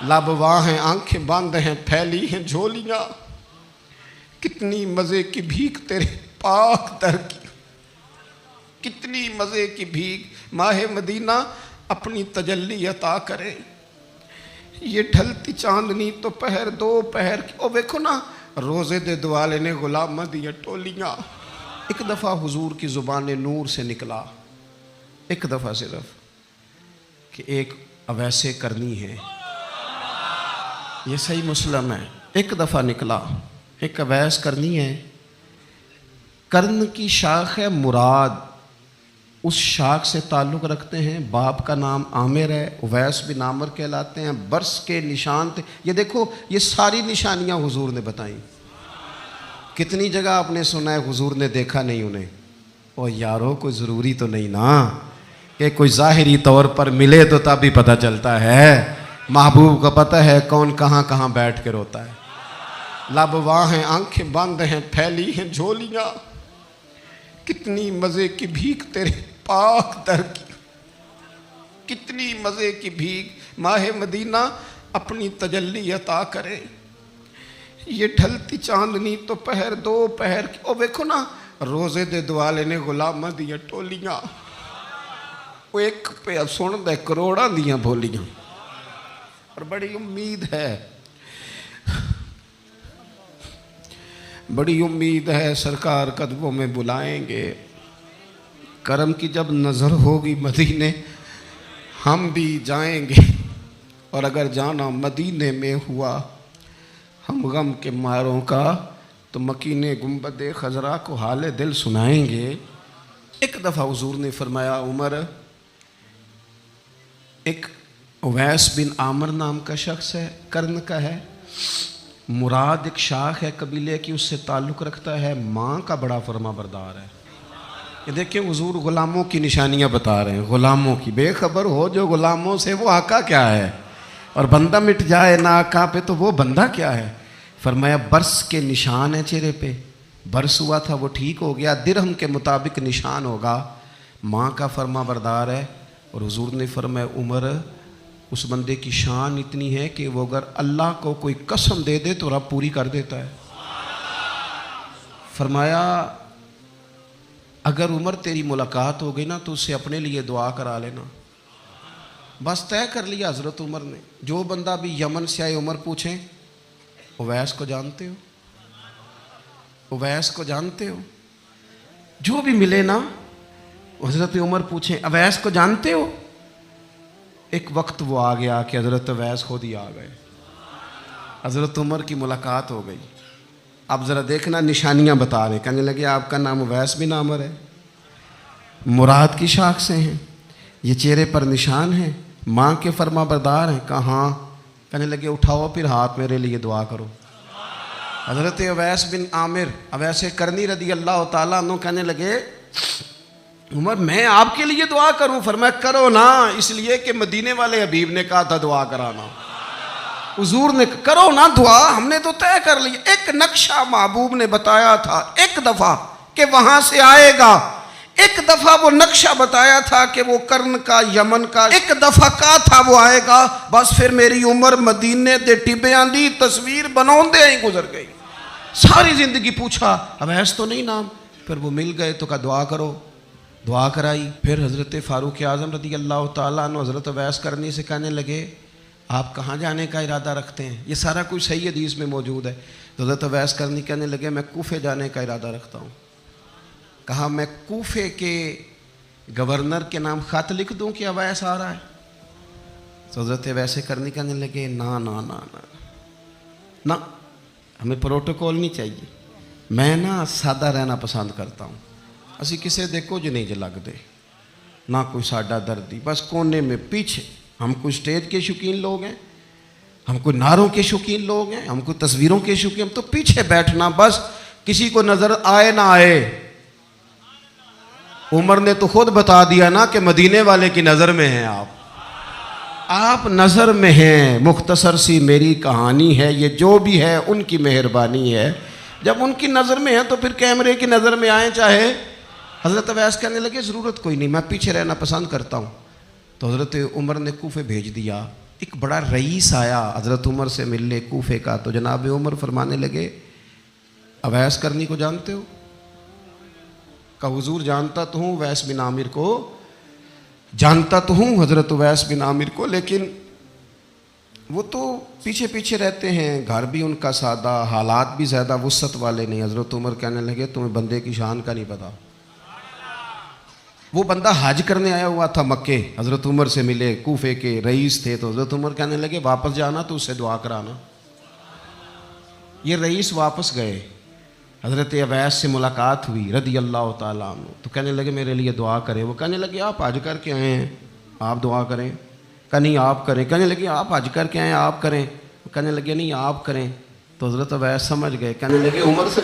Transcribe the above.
लाबवां हैं, आंखें बंद हैं, फैली हैं झोलियां। कितनी मज़े की भीख तेरे पाक दर की, कितनी मज़े की भीख। माहे मदीना अपनी तजल्ली अता करे। ये ढलती चांदनी तो पहर दो पहर की। ओ देखो ना, रोज़े दे दुआले ने गुलाम दिया टोलियां। एक दफ़ा हुजूर की ज़ुबान नूर से निकला, एक दफ़ा सिर्फ, कि एक अवैसे करनी है। ये सही मुस्लिम है। एक दफ़ा निकला, एक अवैस करनी है। कर्ण की शाख है मुराद, उस शाख से ताल्लुक़ रखते हैं। बाप का नाम आमिर है, उवैस बिन आमिर कहलाते हैं। बरस के निशान थे। ये देखो, ये सारी निशानियाँ हुजूर ने बताई। कितनी जगह आपने सुना है हुजूर ने देखा नहीं उन्हें। और यारो कोई ज़रूरी तो नहीं ना कि कोई ज़ाहिरी तौर पर मिले तो तब भी पता चलता है। महबूब का पता है कौन कहाँ कहाँ बैठ के रोता है। लाबवां हैं, आंखें बंद हैं, फैली हैं झोलियां। कितनी मज़े की भीख तेरे पाक दर की, कितनी मज़े की भीख। माहे मदीना अपनी तजल्ली अता करे। ये ढलती चांदनी तो पहर दो पहर की। ओ देखो ना, रोज़े दे दुआले ने गुलाम दिया टोलियां। वो एक पे सुन दे करोड़ां दियां बोलियां। और बड़ी उम्मीद है, बड़ी उम्मीद है सरकार कदमों में बुलाएंगे। करम की जब नज़र होगी मदीने, हम भी जाएंगे। और अगर जाना मदीने में हुआ हम गम के मारों का, तो मकीने गुंबद खजरा को हाल दिल सुनाएंगे। एक दफ़ा हुजूर ने फरमाया, उमर, एक उवैस बिन आमिर नाम का शख्स है, कर्ण का है। मुराद एक शाख है कबीले की, उससे ताल्लुक़ रखता है। माँ का बड़ा फरमा बरदार है। ये देखिए हुजूर ग़ुलामों की निशानियाँ बता रहे हैं। ग़ुलामों की, बेखबर हो जो ग़ुलामों से, वो आका क्या है। और बंदा मिट जाए ना आका पे तो वो बंदा क्या है। फरमाया बरस के निशान है चेहरे पे। बरस हुआ था वो ठीक हो गया, दिरहम के मुताबिक निशान होगा। माँ का फरमा बरदार है। और हुजूर ने फरमाया, उमर, उस बंदे की शान इतनी है कि वो अगर अल्लाह को कोई कसम दे दे तो रब पूरी कर देता है। फरमाया अगर उमर तेरी मुलाकात हो गई ना तो उससे अपने लिए दुआ करा लेना। बस तय कर लिया हज़रत उमर ने। जो बंदा भी यमन से आए, उमर पूछें, उवैस को जानते हो? उवैस को जानते हो? जो भी मिले ना, हज़रत उमर पूछें, अवैस को जानते हो? एक वक्त वो आ गया कि हज़रत उवैस खुद ही आ गए। हज़रत उमर की मुलाकात हो गई। अब ज़रा देखना, निशानियाँ बता रहे। कहने लगे आपका नाम उवैस बिन आमिर है, मुराद की शाख से हैं, ये चेहरे पर निशान हैं, माँ के फरमा बरदार हैं। कहाँ? कहने लगे उठाओ फिर हाथ, मेरे लिए दुआ करो। हज़रत उवैस बिन आमिर, अवैस करनी रदी अल्लाह ताला अन्हु कहने लगे, उमर मैं आपके लिए दुआ करूं? फरमाया करो ना, इसलिए कि मदीने वाले हबीब ने कहा था दुआ कराना। हुजूर ने करो ना दुआ, हमने तो तय कर लिया। एक नक्शा महबूब ने बताया था एक दफ़ा कि वहां से आएगा। एक दफ़ा वो नक्शा बताया था कि वो कर्ण का, यमन का। एक दफ़ा कहा था वो आएगा। बस फिर मेरी उम्र मदीने दे टिबियां दी तस्वीर बनाते ही गुजर गई। सारी जिंदगी पूछा अवैस तो नहीं नाम। फिर वो मिल गए तो कहा दुआ करो। दुआ कराई। फिर हज़रत फ़ारूक आज़म रज़ी अल्लाह ताला अन्हु हज़रत उवैस करनी से कहने लगे आप कहाँ जाने का इरादा रखते हैं? ये सारा कुछ सही हदीस में मौजूद है। तो हज़रत उवैस करनी कहने लगे मैं कूफे जाने का इरादा रखता हूँ। कहा मैं कूफे के गवर्नर के नाम ख़त लिख दूँ कि उवैस आ रहा है? तो हज़रत उवैस करनी कहने लगे ना ना ना ना ना, हमें प्रोटोकॉल नहीं चाहिए। मैं ना सादा रहना पसंद करता हूँ। असी किसी दे कुछ नहीं ज लगते, ना कोई साडा दर्दी, बस कोने में पीछे। हम कोई स्टेज के शौकीन लोग हैं, हम कोई नारों के शौकीन लोग हैं, हम कोई तस्वीरों के शौकीन, हम तो पीछे बैठना बस, किसी को नजर आए ना आए। उमर ने तो खुद बता दिया ना कि मदीने वाले की नज़र में हैं आप नज़र में हैं। मुख्तसर सी मेरी कहानी है, ये जो भी है उनकी मेहरबानी है। जब उनकी नज़र में है तो फिर कैमरे की नज़र में आए चाहे। हज़रत उवैस कहने लगे ज़रूरत कोई नहीं, मैं पीछे रहना पसंद करता हूँ। तो हज़रत उमर ने कूफे भेज दिया। ایک بڑا رئیس آیا حضرت عمر سے ملنے کوفے کا، تو جناب عمر فرمانے لگے اویس کرنی کو جانتے ہو؟ کہ حضور جانتا تو ہوں اویس بن عامر کو، جانتا تو ہوں حضرت اویس بن عامر کو، لیکن وہ تو پیچھے پیچھے رہتے ہیں، گھر بھی ان کا سادہ، حالات بھی زیادہ وسعت والے نہیں۔ حضرت عمر کہنے لگے تمہیں بندے کی شان کا نہیں پتا۔ وہ بندہ حج کرنے آیا ہوا تھا مکے، حضرت عمر سے ملے، کوفے کے رئیس تھے، تو حضرت عمر کہنے لگے واپس جانا تو اس سے دعا کرانا۔ یہ رئیس واپس گئے، حضرت اویس سے ملاقات ہوئی رضی اللہ تعالیٰ عنہ، تو کہنے لگے میرے لیے دعا کریں۔ وہ کہنے لگے آپ حج کر کے آئے ہیں، آپ دعا کریں؟ کہ نہیں آپ کریں۔ کہنے لگے آپ حج کر کے آئے ہیں، آپ کریں؟ کہنے لگے نہیں آپ کریں۔ تو حضرت اویس سمجھ گئے، کہنے لگے عمر سے